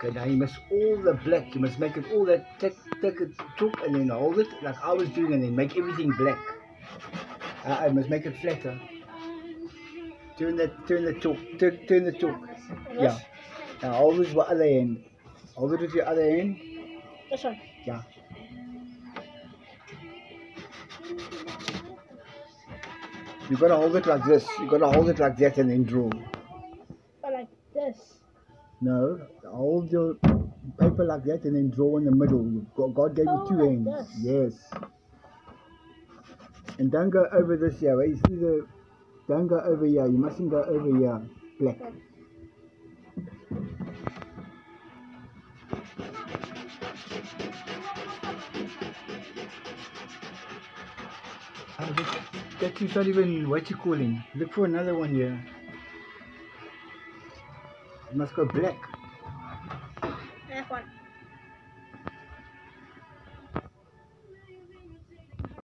Okay, now you must all the black, you must make it all that, take it top and then hold it like I was doing and then make everything black. I must make it flatter. Turn the top, turn the top. Yeah. Now hold it with the other hand. Hold it with your other hand. This one. Yeah. You gotta hold it like this. You gotta hold it like that and then draw. But like this. No, hold your paper like that and then draw in the middle. God gave you two like hands. this. Yes. And don't go over this here. Where you see the, don't go over here. You mustn't go over here. Black. That is not even what you calling. Look for another one here. It must go black. That one.